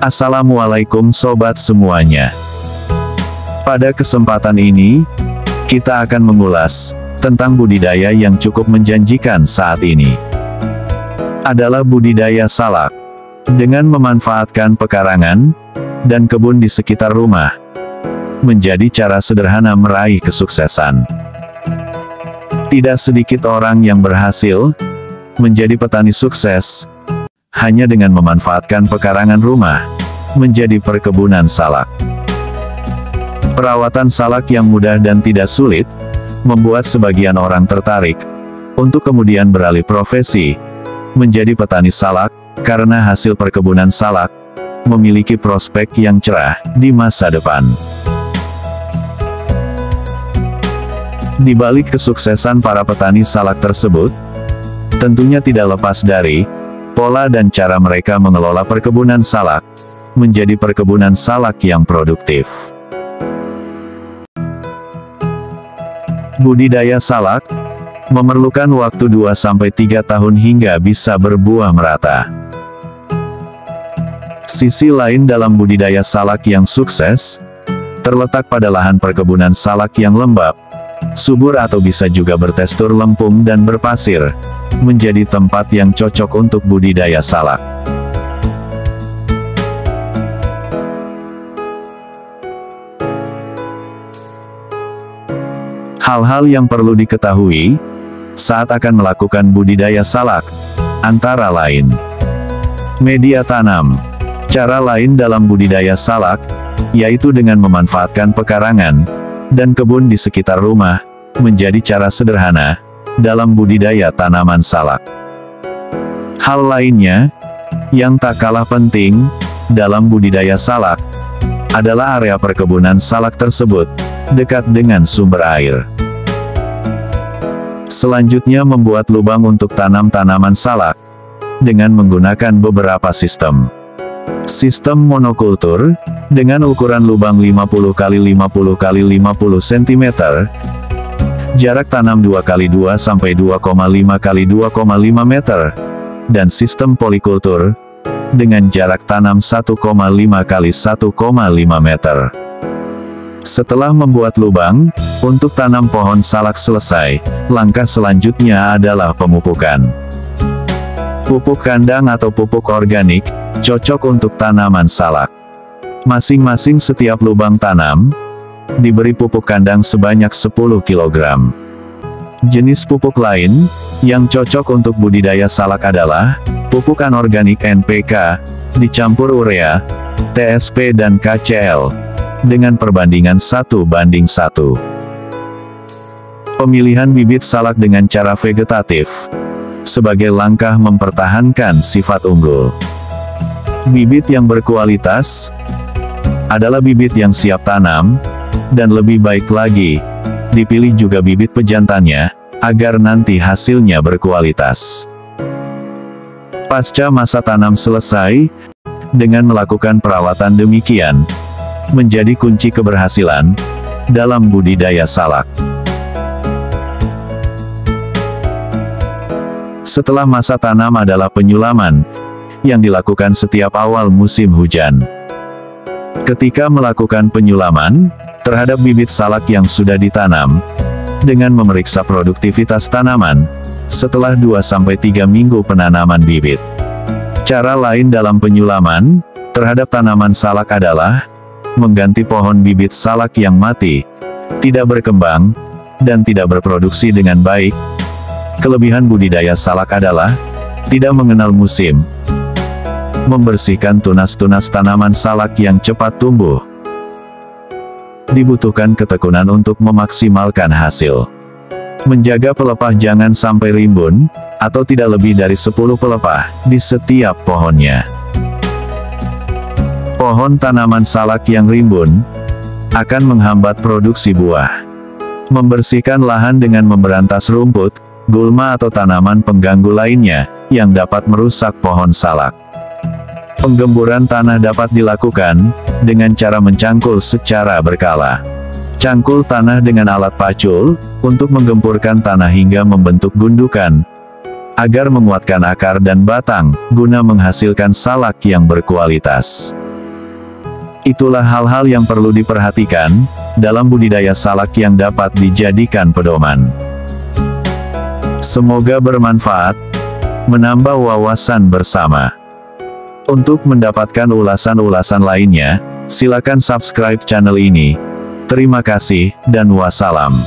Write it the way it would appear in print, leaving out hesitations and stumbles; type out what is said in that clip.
Assalamualaikum sobat semuanya. Pada kesempatan ini, kita akan mengulas tentang budidaya yang cukup menjanjikan saat ini. Adalah budidaya salak. Dengan memanfaatkan pekarangan dan kebun di sekitar rumah, menjadi cara sederhana meraih kesuksesan. Tidak sedikit orang yang berhasil menjadi petani sukses hanya dengan memanfaatkan pekarangan rumah menjadi perkebunan salak. Perawatan salak yang mudah dan tidak sulit membuat sebagian orang tertarik untuk kemudian beralih profesi menjadi petani salak, karena hasil perkebunan salak memiliki prospek yang cerah di masa depan. Di balik kesuksesan para petani salak tersebut, tentunya tidak lepas dari pola dan cara mereka mengelola perkebunan salak menjadi perkebunan salak yang produktif. Budidaya salak memerlukan waktu 2-3 tahun hingga bisa berbuah merata. Sisi lain dalam budidaya salak yang sukses terletak pada lahan perkebunan salak yang lembab, subur atau bisa juga bertekstur lempung dan berpasir, menjadi tempat yang cocok untuk budidaya salak. Hal-hal yang perlu diketahui saat akan melakukan budidaya salak, antara lain: media tanam. Cara lain dalam budidaya salak, yaitu dengan memanfaatkan pekarangan dan kebun di sekitar rumah, menjadi cara sederhana dalam budidaya tanaman salak. Hal lainnya, yang tak kalah penting dalam budidaya salak, adalah area perkebunan salak tersebut dekat dengan sumber air. Selanjutnya, membuat lubang untuk tanam tanaman salak dengan menggunakan beberapa sistem. Sistem monokultur, dengan ukuran lubang 50 x 50 x 50 cm, jarak tanam 2 x 2 sampai 2,5 x 2,5 meter, dan sistem polikultur, dengan jarak tanam 1,5 x 1,5 meter. Setelah membuat lubang untuk tanam pohon salak selesai, langkah selanjutnya adalah pemupukan. Pupuk kandang atau pupuk organik cocok untuk tanaman salak. Masing-masing setiap lubang tanam diberi pupuk kandang sebanyak 10 kg. Jenis pupuk lain yang cocok untuk budidaya salak adalah pupuk anorganik NPK dicampur urea, TSP dan KCl dengan perbandingan 1:1. Pemilihan bibit salak dengan cara vegetatif sebagai langkah mempertahankan sifat unggul. Bibit yang berkualitas adalah bibit yang siap tanam, dan lebih baik lagi, dipilih juga bibit pejantannya, agar nanti hasilnya berkualitas. Pasca masa tanam selesai, dengan melakukan perawatan demikian, menjadi kunci keberhasilan dalam budidaya salak. Setelah masa tanam adalah penyulaman, yang dilakukan setiap awal musim hujan. Ketika melakukan penyulaman terhadap bibit salak yang sudah ditanam, dengan memeriksa produktivitas tanaman, setelah 2-3 minggu penanaman bibit. Cara lain dalam penyulaman terhadap tanaman salak adalah mengganti pohon bibit salak yang mati, tidak berkembang, dan tidak berproduksi dengan baik. Kelebihan budidaya salak adalah tidak mengenal musim, membersihkan tunas-tunas tanaman salak yang cepat tumbuh. Dibutuhkan ketekunan untuk memaksimalkan hasil. Menjaga pelepah jangan sampai rimbun, atau tidak lebih dari 10 pelepah di setiap pohonnya. Pohon tanaman salak yang rimbun akan menghambat produksi buah. Membersihkan lahan dengan memberantas rumput, gulma atau tanaman pengganggu lainnya yang dapat merusak pohon salak. Penggemburan tanah dapat dilakukan dengan cara mencangkul secara berkala. Cangkul tanah dengan alat pacul untuk menggempurkan tanah hingga membentuk gundukan, agar menguatkan akar dan batang, guna menghasilkan salak yang berkualitas. Itulah hal-hal yang perlu diperhatikan dalam budidaya salak yang dapat dijadikan pedoman. Semoga bermanfaat, menambah wawasan bersama. Untuk mendapatkan ulasan-ulasan lainnya, silakan subscribe channel ini. Terima kasih, dan wassalam.